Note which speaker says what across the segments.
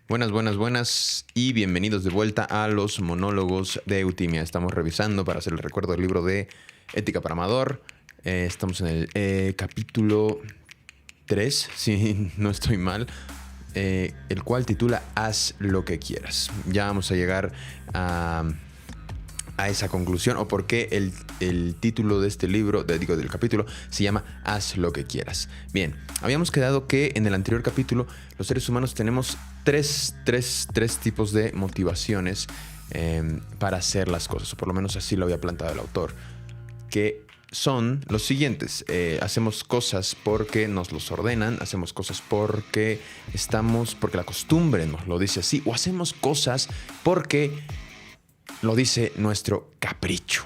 Speaker 1: Buenas, buenas, buenas y bienvenidos de vuelta a los monólogos de Eutimia. Estamos revisando para hacer el recuerdo del libro de Ética para Amador. Estamos en el capítulo 3, si no estoy mal, el cual titula Haz lo que quieras. Ya vamos a llegar a esa conclusión o por qué el título de este libro, del capítulo, se llama Haz lo que quieras. Bien, habíamos quedado que en el anterior capítulo los seres humanos tenemos tres tipos de motivaciones para hacer las cosas, o por lo menos así lo había planteado el autor, que son los siguientes. Hacemos cosas porque nos los ordenan, hacemos cosas porque la costumbre nos lo dice así, o hacemos cosas porque lo dice nuestro capricho.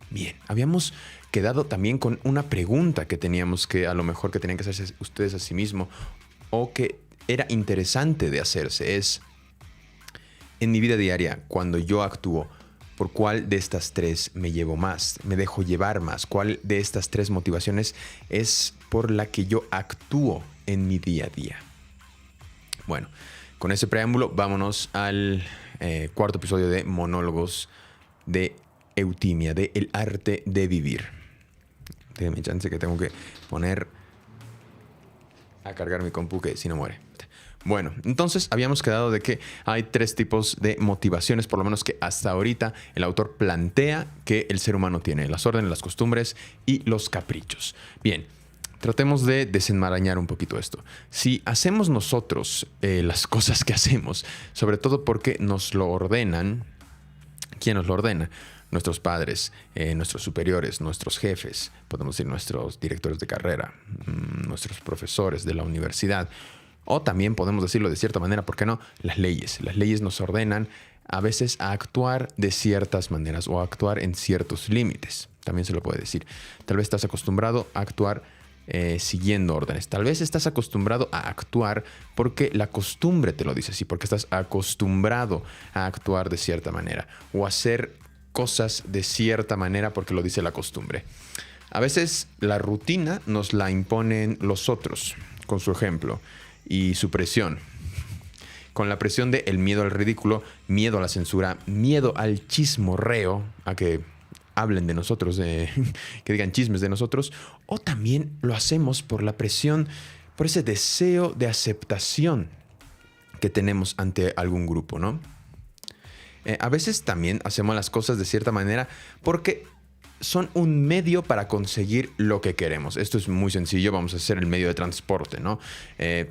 Speaker 1: Bien, habíamos quedado también con una pregunta que teníamos que, a lo mejor que tenían que hacerse ustedes a sí mismos, o que era interesante de hacerse, es: en mi vida diaria, cuando yo actúo, ¿por cuál de estas tres me llevo más? ¿Me dejo llevar más? ¿Cuál de estas tres motivaciones es por la que yo actúo en mi día a día? Bueno, con ese preámbulo, vámonos al cuarto episodio de Monólogos de Eutimia, de El Arte de Vivir. Déjame chance que tengo que poner a cargar mi compu, que si no muere. Bueno, entonces habíamos quedado de que hay tres tipos de motivaciones, por lo menos que hasta ahorita el autor plantea que el ser humano tiene: las órdenes, las costumbres y los caprichos. Bien, tratemos de desenmarañar un poquito esto. Si hacemos nosotros las cosas que hacemos, sobre todo porque nos lo ordenan, ¿quién nos lo ordena? Nuestros padres, nuestros superiores, nuestros jefes, podemos decir nuestros directores de carrera, nuestros profesores de la universidad, o también podemos decirlo de cierta manera, ¿por qué no? Las leyes. Las leyes nos ordenan a veces a actuar de ciertas maneras o a actuar en ciertos límites. También se lo puede decir. Tal vez estás acostumbrado a actuar siguiendo órdenes. Tal vez estás acostumbrado a actuar porque la costumbre te lo dice así, porque estás acostumbrado a actuar de cierta manera o a hacer cosas de cierta manera porque lo dice la costumbre. A veces la rutina nos la imponen los otros con su ejemplo y su presión. Con la presión de el miedo al ridículo, miedo a la censura, miedo al chismorreo, a que hablen de nosotros, que digan chismes de nosotros, o también lo hacemos por la presión, por ese deseo de aceptación que tenemos ante algún grupo, ¿no? A veces también hacemos las cosas de cierta manera porque son un medio para conseguir lo que queremos. Esto es muy sencillo. Vamos a hacer el medio de transporte, ¿no?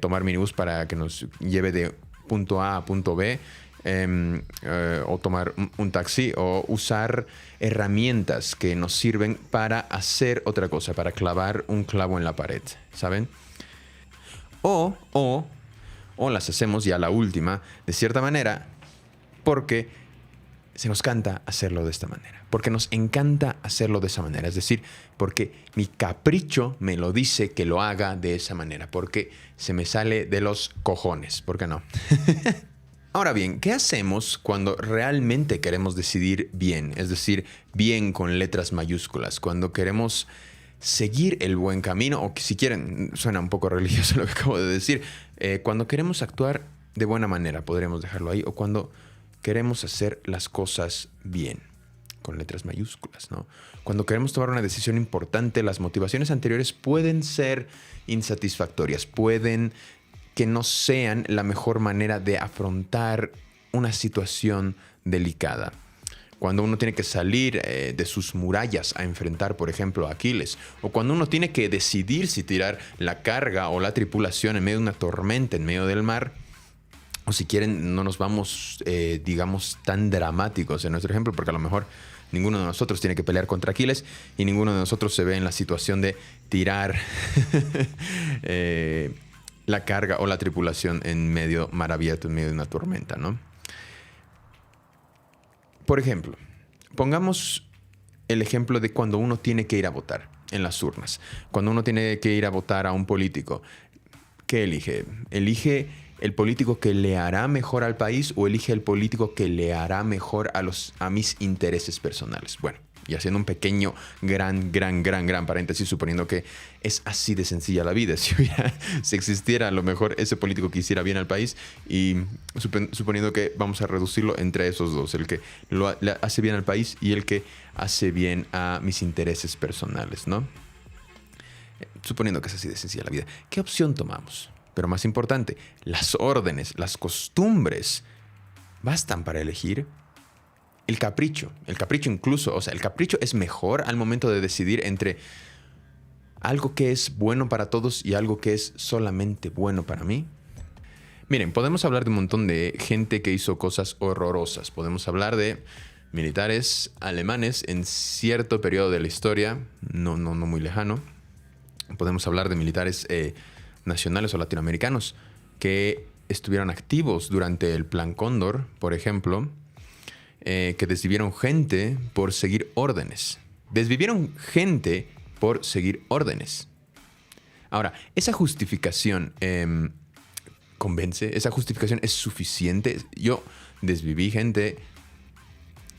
Speaker 1: Tomar minibús para que nos lleve de punto A a punto B. O tomar un taxi, o usar herramientas que nos sirven para hacer otra cosa, para clavar un clavo en la pared, ¿saben? O las hacemos ya la última, de cierta manera, porque se nos canta hacerlo de esta manera, porque nos encanta hacerlo de esa manera, es decir, porque mi capricho me lo dice que lo haga de esa manera, porque se me sale de los cojones, ¿por qué no? Ahora bien, ¿qué hacemos cuando realmente queremos decidir bien? Es decir, bien con letras mayúsculas, cuando queremos seguir el buen camino, o que, si quieren, suena un poco religioso lo que acabo de decir, cuando queremos actuar de buena manera, podríamos dejarlo ahí, o cuando queremos hacer las cosas bien, con letras mayúsculas, ¿no? Cuando queremos tomar una decisión importante, las motivaciones anteriores pueden ser insatisfactorias, pueden que no sean la mejor manera de afrontar una situación delicada. Cuando uno tiene que salir de sus murallas a enfrentar, por ejemplo, a Aquiles, o cuando uno tiene que decidir si tirar la carga o la tripulación en medio de una tormenta en medio del mar, o si quieren, no nos vamos, digamos, tan dramáticos en nuestro ejemplo, porque a lo mejor ninguno de nosotros tiene que pelear contra Aquiles y ninguno de nosotros se ve en la situación de tirar la carga o la tripulación en medio mar abierto, en medio de una tormenta, ¿no? Por ejemplo, pongamos el ejemplo de cuando uno tiene que ir a votar en las urnas. Cuando uno tiene que ir a votar a un político, ¿qué elige? ¿Elige el político que le hará mejor al país o elige el político que le hará mejor a mis intereses personales? Bueno, Y haciendo un pequeño, gran paréntesis, suponiendo que es así de sencilla la vida. Si existiera a lo mejor ese político que hiciera bien al país y suponiendo que vamos a reducirlo entre esos dos, el que le hace bien al país y el que hace bien a mis intereses personales, ¿no? Suponiendo que es así de sencilla la vida. ¿Qué opción tomamos? Pero más importante, las órdenes, las costumbres, ¿bastan para elegir? El capricho incluso, o sea, el capricho es mejor al momento de decidir entre algo que es bueno para todos y algo que es solamente bueno para mí. Miren, podemos hablar de un montón de gente que hizo cosas horrorosas. Podemos hablar de militares alemanes en cierto periodo de la historia, no muy lejano. Podemos hablar de militares nacionales o latinoamericanos que estuvieron activos durante el Plan Cóndor, por ejemplo, que desvivieron gente por seguir órdenes. Desvivieron gente por seguir órdenes. Ahora, esa justificación convence, esa justificación es suficiente. Yo desviví gente,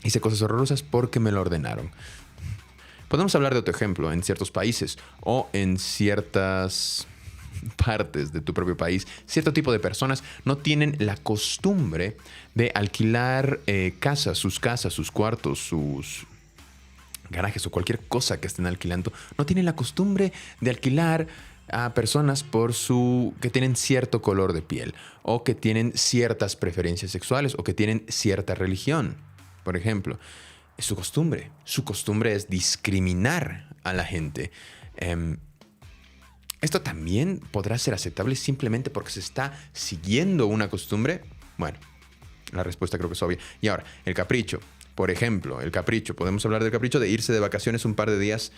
Speaker 1: hice cosas horrorosas porque me lo ordenaron. Podemos hablar de otro ejemplo en ciertos países o en ciertas partes de tu propio país. Cierto tipo de personas no tienen la costumbre de alquilar casas, sus cuartos, sus garajes o cualquier cosa que estén alquilando. No tienen la costumbre de alquilar a personas que tienen cierto color de piel o que tienen ciertas preferencias sexuales o que tienen cierta religión, por ejemplo. Es su costumbre. Su costumbre es discriminar a la gente. ¿Esto también podrá ser aceptable simplemente porque se está siguiendo una costumbre? Bueno, la respuesta creo que es obvia. Y ahora, el capricho. Por ejemplo, podemos hablar del capricho de irse de vacaciones un par de días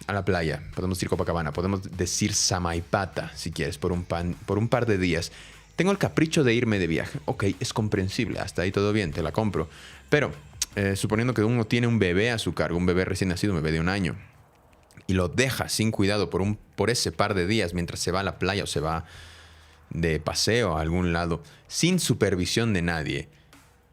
Speaker 1: a la playa. Podemos decir Copacabana, podemos decir Samaipata, si quieres, por un par de días. Tengo el capricho de irme de viaje. Ok, es comprensible, hasta ahí todo bien, te la compro. Pero, suponiendo que uno tiene un bebé a su cargo, un bebé recién nacido, un bebé de 1 año, y lo deja sin cuidado por ese par de días mientras se va a la playa o se va de paseo a algún lado, sin supervisión de nadie,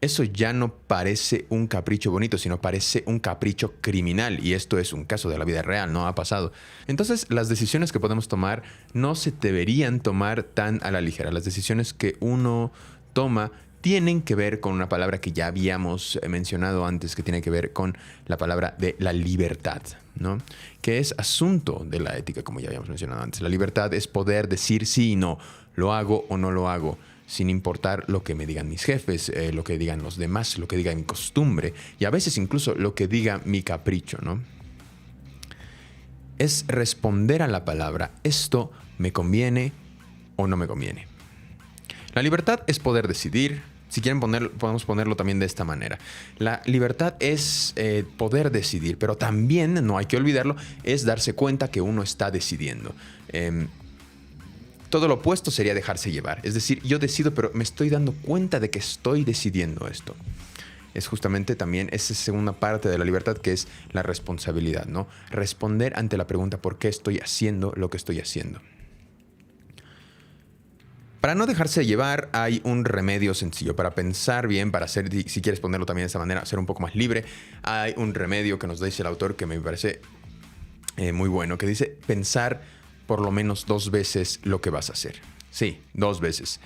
Speaker 1: eso ya no parece un capricho bonito, sino parece un capricho criminal. Y esto es un caso de la vida real, ¿no? Ha pasado. Entonces, las decisiones que podemos tomar no se deberían tomar tan a la ligera. Las decisiones que uno toma tienen que ver con una palabra que ya habíamos mencionado antes, que tiene que ver con la palabra de la libertad, ¿no? Que es asunto de la ética, como ya habíamos mencionado antes. La libertad es poder decir sí y no, lo hago o no lo hago, sin importar lo que me digan mis jefes, lo que digan los demás, lo que diga mi costumbre y a veces incluso lo que diga mi capricho, ¿no? Es responder a la palabra, esto me conviene o no me conviene. La libertad es poder decidir. Si quieren podemos ponerlo también de esta manera. La libertad es poder decidir, pero también, no hay que olvidarlo, es darse cuenta que uno está decidiendo. Todo lo opuesto sería dejarse llevar. Es decir, yo decido, pero me estoy dando cuenta de que estoy decidiendo esto. Es justamente también esa segunda parte de la libertad, que es la responsabilidad, ¿no? Responder ante la pregunta ¿por qué estoy haciendo lo que estoy haciendo? Para no dejarse llevar hay un remedio sencillo. Para pensar bien, para ser, si quieres ponerlo también de esta manera, ser un poco más libre, hay un remedio que nos dice el autor que me parece muy bueno, que dice pensar por lo menos 2 veces lo que vas a hacer. Sí, 2 veces.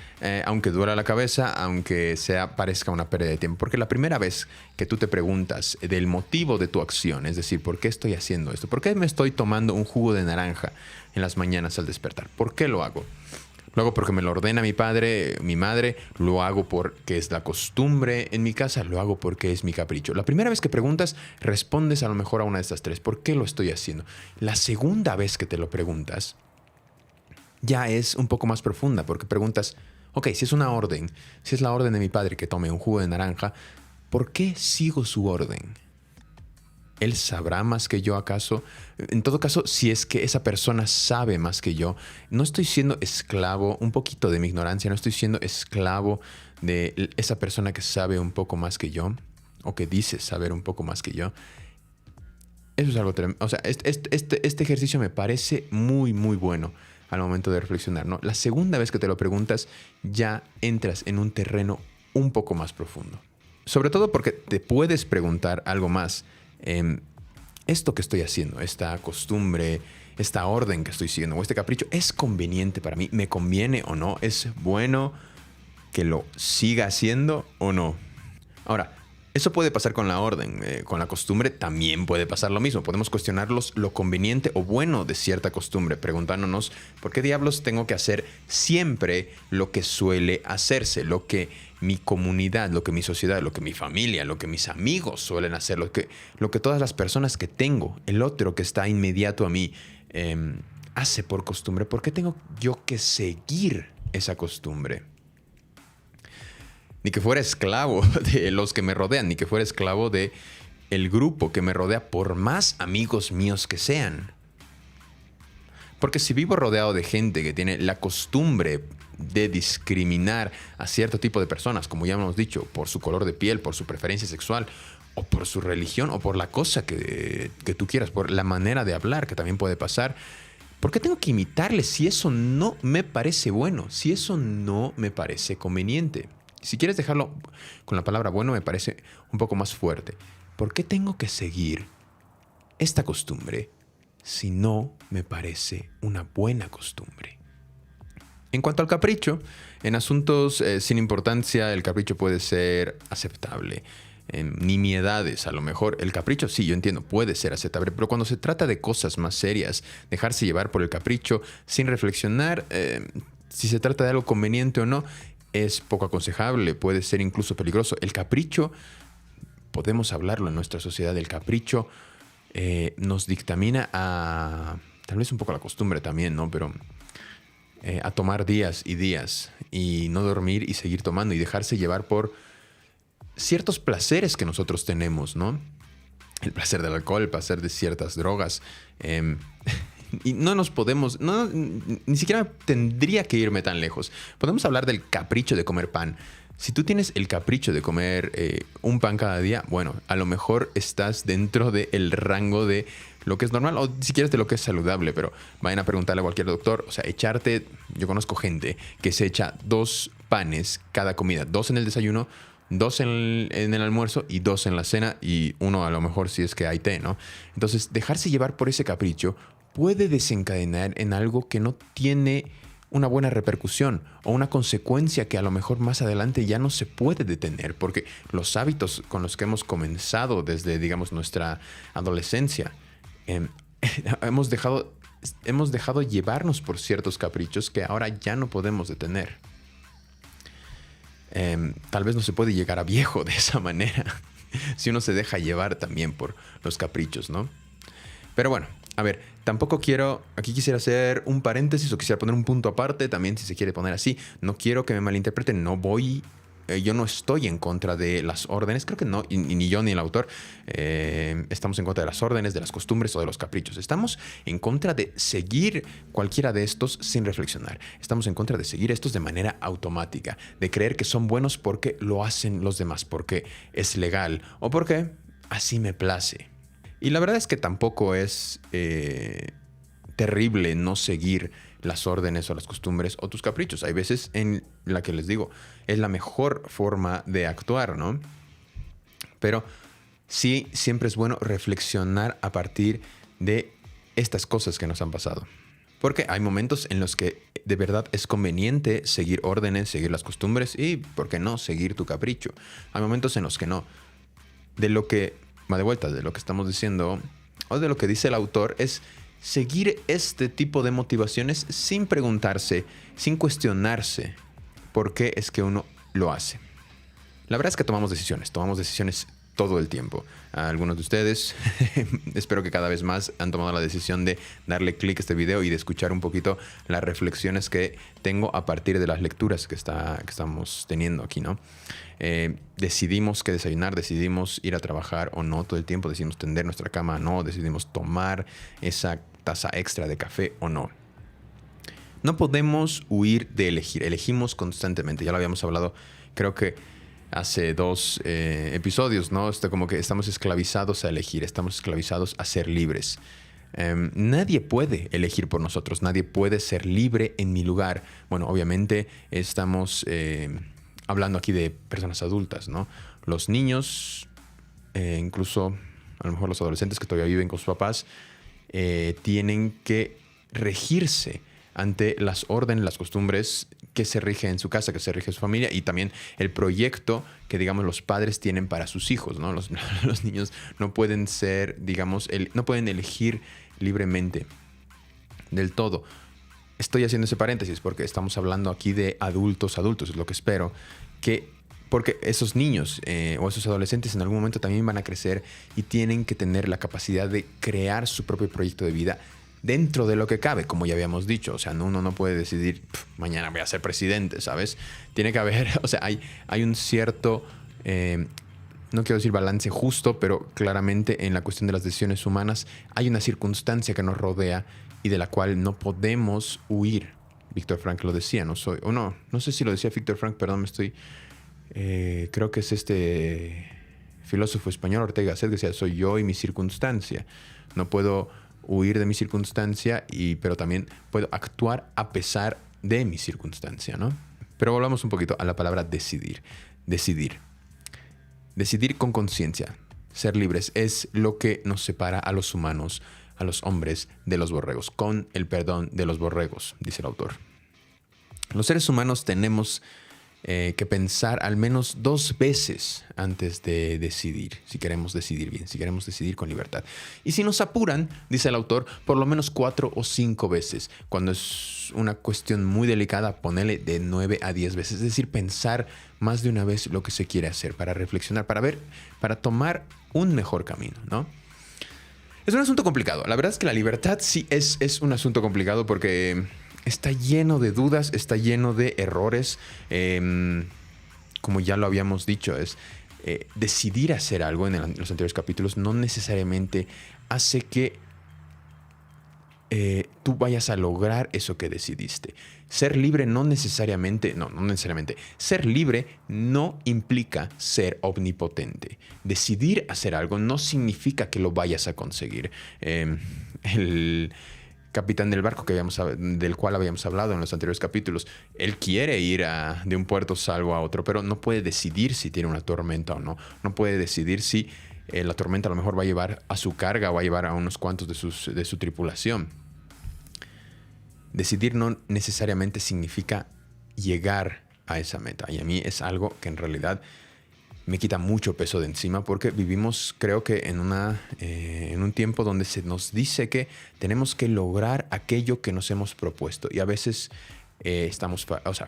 Speaker 1: Aunque duela la cabeza, aunque parezca una pérdida de tiempo. Porque la primera vez que tú te preguntas del motivo de tu acción, es decir, ¿por qué estoy haciendo esto? ¿Por qué me estoy tomando un jugo de naranja en las mañanas al despertar? ¿Por qué lo hago? Lo hago porque me lo ordena mi padre, mi madre, lo hago porque es la costumbre en mi casa, lo hago porque es mi capricho. La primera vez que preguntas, respondes a lo mejor a una de estas 3. ¿Por qué lo estoy haciendo? La segunda vez que te lo preguntas, ya es un poco más profunda, porque preguntas, ok, si es una orden, si es la orden de mi padre que tome un jugo de naranja, ¿por qué sigo su orden? ¿Él sabrá más que yo acaso? En todo caso, si es que esa persona sabe más que yo, no estoy siendo esclavo, un poquito de mi ignorancia, no estoy siendo esclavo de esa persona que sabe un poco más que yo, o que dice saber un poco más que yo. Eso es algo tremendo. O sea, este ejercicio me parece muy, muy bueno al momento de reflexionar, ¿no? La segunda vez que te lo preguntas, ya entras en un terreno un poco más profundo. Sobre todo porque te puedes preguntar algo más. esto que estoy haciendo, esta costumbre, esta orden que estoy siguiendo o este capricho, ¿es conveniente para mí? ¿Me conviene o no? ¿Es bueno que lo siga haciendo o no? Ahora, eso puede pasar con la orden. Con la costumbre también puede pasar lo mismo. Podemos cuestionarlos lo conveniente o bueno de cierta costumbre, preguntándonos por qué diablos tengo que hacer siempre lo que suele hacerse, lo que mi comunidad, lo que mi sociedad, lo que mi familia, lo que mis amigos suelen hacer, lo que todas las personas que tengo, el otro que está inmediato a mí, hace por costumbre. ¿Por qué tengo yo que seguir esa costumbre? Ni que fuera esclavo de los que me rodean, ni que fuera esclavo de el grupo que me rodea, por más amigos míos que sean. Porque si vivo rodeado de gente que tiene la costumbre de discriminar a cierto tipo de personas, como ya hemos dicho, por su color de piel, por su preferencia sexual, o por su religión, o por la cosa que tú quieras, por la manera de hablar, que también puede pasar, ¿por qué tengo que imitarles si eso no me parece bueno, si eso no me parece conveniente? Si quieres dejarlo con la palabra bueno, me parece un poco más fuerte. ¿Por qué tengo que seguir esta costumbre si no me parece una buena costumbre? En cuanto al capricho, en asuntos sin importancia, el capricho puede ser aceptable. En nimiedades, a lo mejor, el capricho, sí, yo entiendo, puede ser aceptable, pero cuando se trata de cosas más serias, dejarse llevar por el capricho sin reflexionar si se trata de algo conveniente o no, es poco aconsejable, puede ser incluso peligroso. El capricho, podemos hablarlo en nuestra sociedad, el capricho nos dictamina a, tal vez un poco la costumbre también, ¿no? Pero a tomar días y días y no dormir y seguir tomando y dejarse llevar por ciertos placeres que nosotros tenemos, ¿no? El placer del alcohol, el placer de ciertas drogas. Y no nos podemos, ni siquiera tendría que irme tan lejos. Podemos hablar del capricho de comer pan. Si tú tienes el capricho de comer un pan cada día, bueno, a lo mejor estás dentro del rango de lo que es normal o si quieres de lo que es saludable, pero vayan a preguntarle a cualquier doctor. O sea, yo conozco gente que se echa 2 panes cada comida, 2 en el desayuno, 2 en el almuerzo y 2 en la cena y 1 a lo mejor si es que hay té, ¿no? Entonces, dejarse llevar por ese capricho puede desencadenar en algo que no tiene una buena repercusión o una consecuencia que a lo mejor más adelante ya no se puede detener porque los hábitos con los que hemos comenzado desde, digamos, nuestra adolescencia, hemos dejado llevarnos por ciertos caprichos que ahora ya no podemos detener. Tal vez no se puede llegar a viejo de esa manera si uno se deja llevar también por los caprichos, ¿no? Pero bueno, a ver, aquí quisiera hacer un paréntesis o quisiera poner un punto aparte, también si se quiere poner así. No quiero que me malinterpreten, yo no estoy en contra de las órdenes, creo que no, y ni yo ni el autor estamos en contra de las órdenes, de las costumbres o de los caprichos. Estamos en contra de seguir cualquiera de estos sin reflexionar. Estamos en contra de seguir estos de manera automática, de creer que son buenos porque lo hacen los demás, porque es legal o porque así me place. Y la verdad es que tampoco es terrible no seguir las órdenes o las costumbres o tus caprichos. Hay veces en la que les digo, es la mejor forma de actuar, ¿no? Pero sí, siempre es bueno reflexionar a partir de estas cosas que nos han pasado. Porque hay momentos en los que de verdad es conveniente seguir órdenes, seguir las costumbres y, ¿por qué no?, seguir tu capricho. Hay momentos en los que no. De lo que estamos diciendo o de lo que dice el autor es seguir este tipo de motivaciones sin preguntarse, sin cuestionarse por qué es que uno lo hace. La verdad es que tomamos decisiones todo el tiempo. A algunos de ustedes, espero que cada vez más han tomado la decisión de darle clic a este video y de escuchar un poquito las reflexiones que tengo a partir de las lecturas que estamos teniendo aquí, ¿no? Decidimos qué desayunar, decidimos ir a trabajar o no todo el tiempo, decidimos tender nuestra cama o no, decidimos tomar esa taza extra de café o no. No podemos huir de elegir, elegimos constantemente, ya lo habíamos hablado, creo que hace 2 episodios, ¿no? Como que estamos esclavizados a elegir, estamos esclavizados a ser libres. Nadie puede elegir por nosotros, nadie puede ser libre en mi lugar. Bueno, obviamente estamos hablando aquí de personas adultas, ¿no? Los niños, incluso a lo mejor los adolescentes que todavía viven con sus papás, tienen que regirse ante las órdenes, las costumbres que se rigen en su casa, que se rige en su familia, y también el proyecto que, digamos, los padres tienen para sus hijos, ¿no? Los niños no pueden ser, digamos, no pueden elegir libremente del todo. Estoy haciendo ese paréntesis porque estamos hablando aquí de adultos, es lo que espero, porque esos niños o esos adolescentes en algún momento también van a crecer y tienen que tener la capacidad de crear su propio proyecto de vida dentro de lo que cabe, como ya habíamos dicho. O sea, uno no puede decidir, mañana voy a ser presidente, ¿sabes? Tiene que haber, o sea, hay un cierto, no quiero decir balance justo, pero claramente en la cuestión de las decisiones humanas hay una circunstancia que nos rodea y de la cual no podemos huir. Víctor Frank lo decía, no sé si lo decía Víctor Frank, perdón, creo que es este filósofo español, Ortega Gasset, que decía, soy yo y mi circunstancia. No puedo huir de mi circunstancia, pero también puedo actuar a pesar de mi circunstancia, ¿no? Pero volvamos un poquito a la palabra decidir. Decidir con conciencia. Ser libres es lo que nos separa a los humanos, a los hombres, de los borregos, con el perdón de los borregos, dice el autor. Los seres humanos tenemos que pensar al menos 2 veces antes de decidir, si queremos decidir bien, si queremos decidir con libertad. Y si nos apuran, dice el autor, por lo menos 4 o 5 veces. Cuando es una cuestión muy delicada, ponele de 9 a 10 veces. Es decir, pensar más de una vez lo que se quiere hacer, para reflexionar, para tomar un mejor camino, ¿no? Es un asunto complicado. La verdad es que la libertad sí es un asunto complicado porque está lleno de dudas, está lleno de errores. Como ya lo habíamos dicho, decidir hacer algo en los anteriores capítulos no necesariamente hace que tú vayas a lograr eso que decidiste. Ser libre no necesariamente. Ser libre no implica ser omnipotente. Decidir hacer algo no significa que lo vayas a conseguir. El capitán del barco del cual habíamos hablado en los anteriores capítulos, él quiere ir de un puerto salvo a otro, pero no puede decidir si tiene una tormenta o no. No puede decidir si la tormenta a lo mejor va a llevar a su carga o va a llevar a unos cuantos de su tripulación. Decidir no necesariamente significa llegar a esa meta. Y a mí es algo que en realidad me quita mucho peso de encima, porque vivimos, creo que en un tiempo donde se nos dice que tenemos que lograr aquello que nos hemos propuesto. Y a veces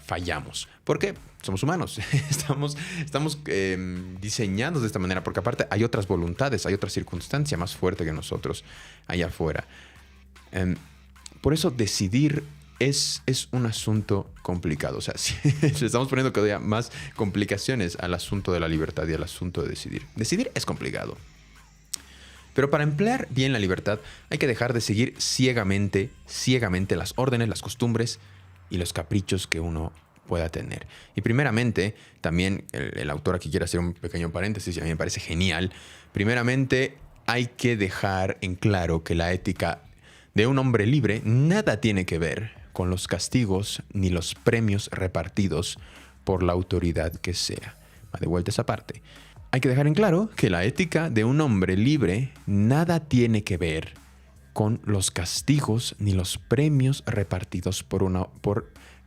Speaker 1: fallamos. Porque somos humanos. estamos diseñados de esta manera. Porque aparte hay otras voluntades, hay otra circunstancia más fuerte que nosotros allá afuera. Por eso decidir es un asunto complicado. O sea, le estamos poniendo cada día más complicaciones al asunto de la libertad y al asunto de decidir. Decidir es complicado. Pero para emplear bien la libertad hay que dejar de seguir ciegamente las órdenes, las costumbres y los caprichos que uno pueda tener. Y primeramente, también el autor aquí quiere hacer un pequeño paréntesis y a mí me parece genial. Primeramente, hay que dejar en claro que la ética de un hombre libre nada tiene que ver con los castigos ni los premios repartidos por la autoridad que sea. Va de vuelta esa parte. Hay que dejar en claro que la ética de un hombre libre nada tiene que ver con los castigos ni los premios repartidos por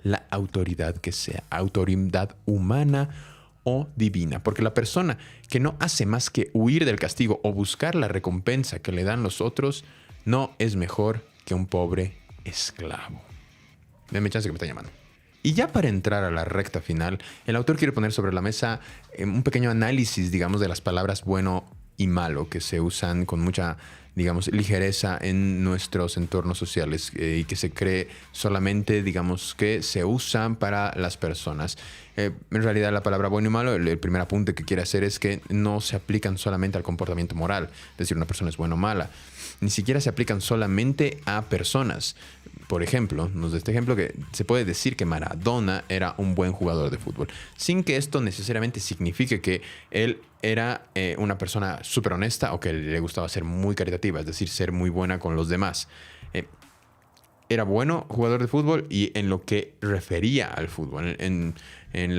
Speaker 1: la autoridad que sea, autoridad humana o divina. Porque la persona que no hace más que huir del castigo o buscar la recompensa que le dan los otros no es mejor que un pobre esclavo. Denme chance que me está llamando. Y ya para entrar a la recta final, el autor quiere poner sobre la mesa un pequeño análisis, digamos, de las palabras bueno y malo que se usan con mucha, digamos, ligereza en nuestros entornos sociales y que se cree solamente, digamos, que se usan para las personas. En realidad la palabra bueno y malo, el primer apunte que quiere hacer es que no se aplican solamente al comportamiento moral, es decir, una persona es buena o mala. Ni siquiera se aplican solamente a personas. Por ejemplo, nos da este ejemplo que se puede decir que Maradona era un buen jugador de fútbol, sin que esto necesariamente signifique que él era una persona súper honesta o que le gustaba ser muy caritativa, es decir, ser muy buena con los demás. Era bueno jugador de fútbol y en lo que refería al fútbol. En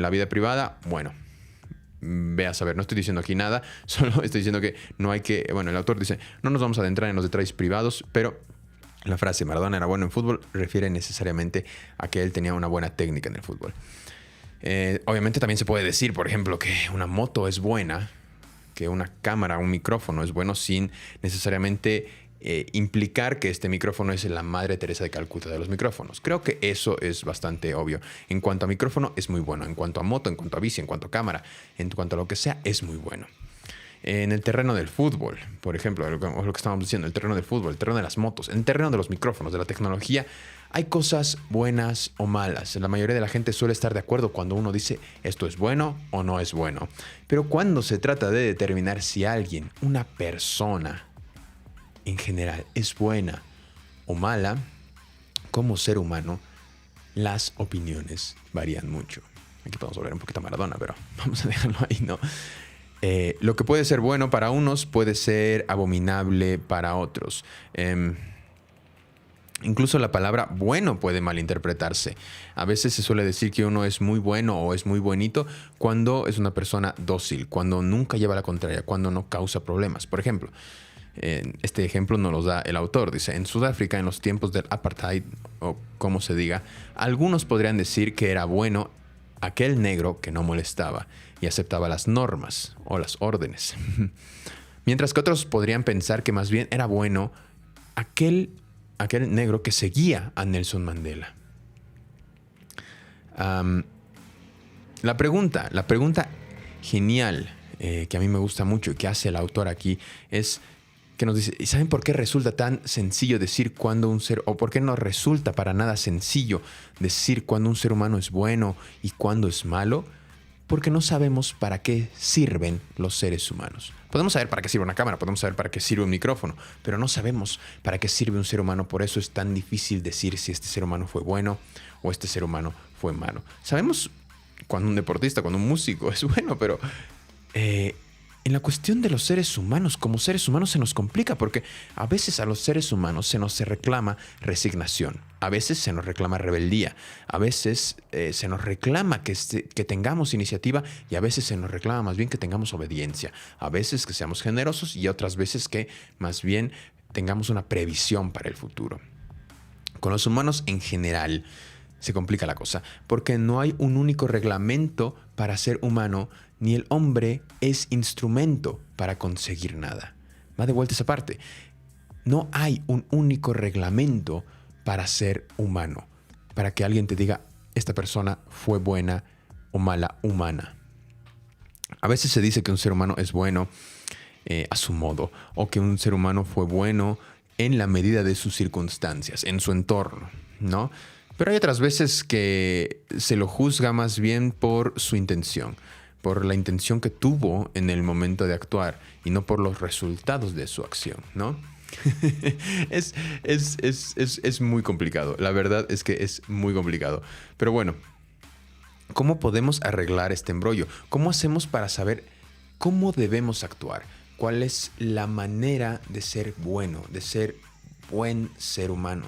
Speaker 1: la vida privada, bueno, ve a saber, no estoy diciendo aquí nada, solo estoy diciendo que no hay que... Bueno, el autor dice, no nos vamos a adentrar en los detalles privados, pero la frase Maradona era bueno en fútbol refiere necesariamente a que él tenía una buena técnica en el fútbol. Obviamente también se puede decir, por ejemplo, que una moto es buena, que una cámara, un micrófono es bueno sin necesariamente implicar que este micrófono es la Madre Teresa de Calcuta de los micrófonos. Creo que eso es bastante obvio. En cuanto a micrófono, es muy bueno. En cuanto a moto, en cuanto a bici, en cuanto a cámara, en cuanto a lo que sea, es muy bueno. En el terreno del fútbol, por ejemplo, lo que estábamos diciendo, el terreno del fútbol, el terreno de las motos, el terreno de los micrófonos, de la tecnología, hay cosas buenas o malas. La mayoría de la gente suele estar de acuerdo cuando uno dice esto es bueno o no es bueno. Pero cuando se trata de determinar si alguien, una persona en general, es buena o mala, como ser humano, las opiniones varían mucho. Aquí podemos hablar un poquito a Maradona, pero vamos a dejarlo ahí, ¿no? Lo que puede ser bueno para unos puede ser abominable para otros. Incluso la palabra bueno puede malinterpretarse. A veces se suele decir que uno es muy bueno o es muy bonito cuando es una persona dócil, cuando nunca lleva la contraria, cuando no causa problemas. Por ejemplo, este ejemplo nos lo da el autor. Dice, en Sudáfrica, en los tiempos del apartheid, o como se diga, algunos podrían decir que era bueno aquel negro que no molestaba y aceptaba las normas o las órdenes. Mientras que otros podrían pensar que más bien era bueno aquel negro que seguía a Nelson Mandela. La pregunta genial que a mí me gusta mucho y que hace el autor aquí es que nos dice, ¿y saben por qué resulta tan sencillo decir cuando un ser, o por qué no resulta para nada sencillo decir cuando un ser humano es bueno y cuando es malo? Porque no sabemos para qué sirven los seres humanos. Podemos saber para qué sirve una cámara, podemos saber para qué sirve un micrófono, pero no sabemos para qué sirve un ser humano. Por eso es tan difícil decir si este ser humano fue bueno o este ser humano fue malo. Sabemos cuando un deportista, cuando un músico es bueno, pero en la cuestión de los seres humanos, como seres humanos se nos complica porque a veces a los seres humanos se nos reclama resignación, a veces se nos reclama rebeldía, a veces se nos reclama que tengamos iniciativa y a veces se nos reclama más bien que tengamos obediencia, a veces que seamos generosos y otras veces que más bien tengamos una previsión para el futuro. Con los humanos en general se complica la cosa porque no hay un único reglamento para ser humano, ni el hombre es instrumento para conseguir nada. Va de vuelta esa parte. No hay un único reglamento para ser humano, para que alguien te diga, esta persona fue buena o mala humana. A veces se dice que un ser humano es bueno a su modo, o que un ser humano fue bueno en la medida de sus circunstancias, en su entorno, ¿no? Pero hay otras veces que se lo juzga más bien por su intención, por la intención que tuvo en el momento de actuar y no por los resultados de su acción, ¿no? Es muy complicado. La verdad es que es muy complicado. Pero bueno, ¿cómo podemos arreglar este embrollo? ¿Cómo hacemos para saber cómo debemos actuar? ¿Cuál es la manera de ser bueno, de ser buen ser humano?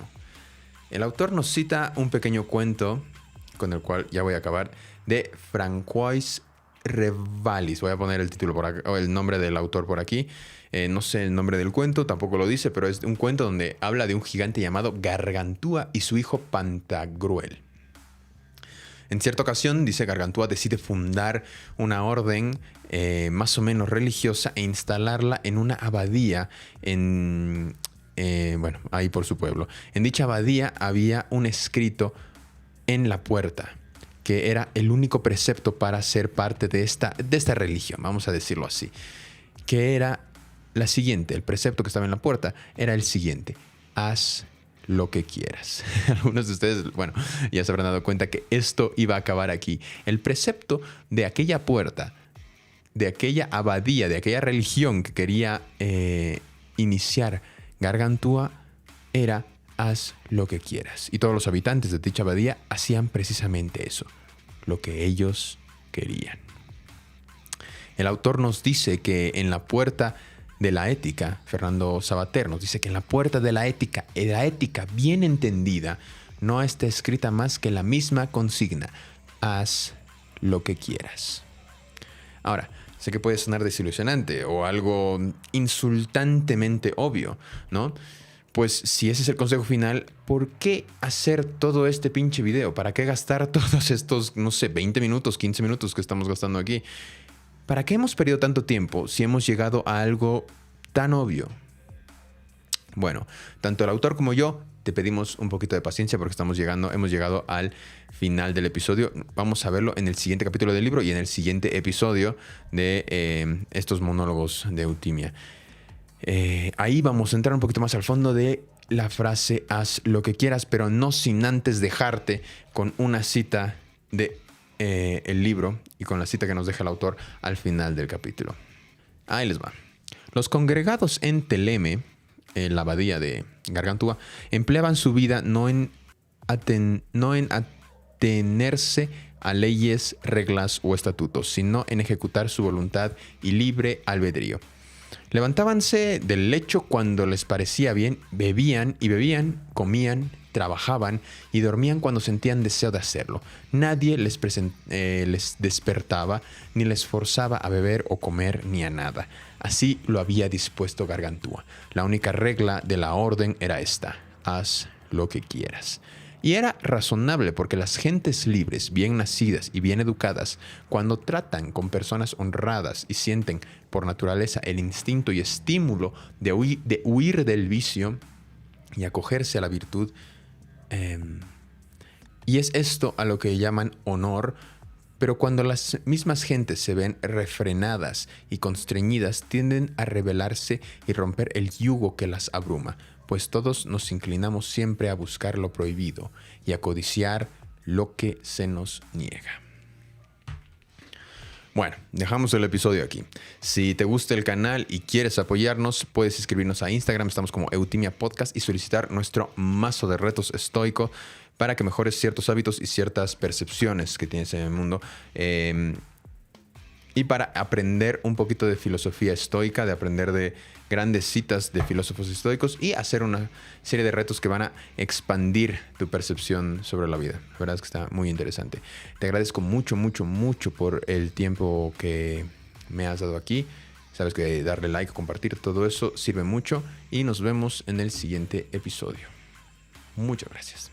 Speaker 1: El autor nos cita un pequeño cuento, con el cual ya voy a acabar, de Francois Revalis. Voy a poner el título por acá, o el nombre del autor por aquí. No sé el nombre del cuento, tampoco lo dice, pero es un cuento donde habla de un gigante llamado Gargantúa y su hijo Pantagruel. En cierta ocasión, dice, Gargantúa decide fundar una orden más o menos religiosa e instalarla en una abadía ahí por su pueblo. En dicha abadía había un escrito en la puerta que era el único precepto para ser parte de esta religión, vamos a decirlo así, que era la siguiente. El precepto que estaba en la puerta era el siguiente: haz lo que quieras. Algunos de ustedes, bueno, ya se habrán dado cuenta que esto iba a acabar aquí. El precepto de aquella puerta, de aquella abadía, de aquella religión que quería iniciar Gargantúa era: haz lo que quieras. Y todos los habitantes de dicha abadía hacían precisamente eso, lo que ellos querían. El autor nos dice que en la puerta de la ética, Fernando Savater nos dice que en la puerta de la ética bien entendida, no está escrita más que la misma consigna: haz lo que quieras. Ahora, sé que puede sonar desilusionante o algo insultantemente obvio, ¿no? Pues si ese es el consejo final, ¿por qué hacer todo este pinche video? ¿Para qué gastar todos estos, no sé, 20 minutos, 15 minutos que estamos gastando aquí? ¿Para qué hemos perdido tanto tiempo si hemos llegado a algo tan obvio? Bueno, tanto el autor como yo te pedimos un poquito de paciencia porque hemos llegado al final del episodio. Vamos a verlo en el siguiente capítulo del libro y en el siguiente episodio de estos monólogos de Eutimia. Ahí vamos a entrar un poquito más al fondo de la frase haz lo que quieras, pero no sin antes dejarte con una cita de el libro y con la cita que nos deja el autor al final del capítulo. Ahí les va. Los congregados en Teleme, en la abadía de Gargantúa, empleaban su vida no en atenerse a leyes, reglas o estatutos, sino en ejecutar su voluntad y libre albedrío. Levantábanse del lecho cuando les parecía bien, bebían y bebían, comían, trabajaban y dormían cuando sentían deseo de hacerlo. Nadie les despertaba ni les forzaba a beber o comer ni a nada. Así lo había dispuesto Gargantúa. La única regla de la orden era esta: haz lo que quieras. Y era razonable porque las gentes libres, bien nacidas y bien educadas, cuando tratan con personas honradas y sienten por naturaleza el instinto y estímulo de huir del vicio y acogerse a la virtud, y es esto a lo que llaman honor. Pero cuando las mismas gentes se ven refrenadas y constreñidas, tienden a rebelarse y romper el yugo que las abruma, pues todos nos inclinamos siempre a buscar lo prohibido y a codiciar lo que se nos niega. Bueno, dejamos el episodio aquí. Si te gusta el canal y quieres apoyarnos, puedes escribirnos a Instagram, estamos como Eutimia Podcast, y solicitar nuestro mazo de retos estoico para que mejores ciertos hábitos y ciertas percepciones que tienes en el mundo. Y para aprender un poquito de filosofía estoica, de aprender de grandes citas de filósofos estoicos y hacer una serie de retos que van a expandir tu percepción sobre la vida. La verdad es que está muy interesante. Te agradezco mucho, mucho, mucho por el tiempo que me has dado aquí. Sabes que darle like, compartir, todo eso sirve mucho y nos vemos en el siguiente episodio. Muchas gracias.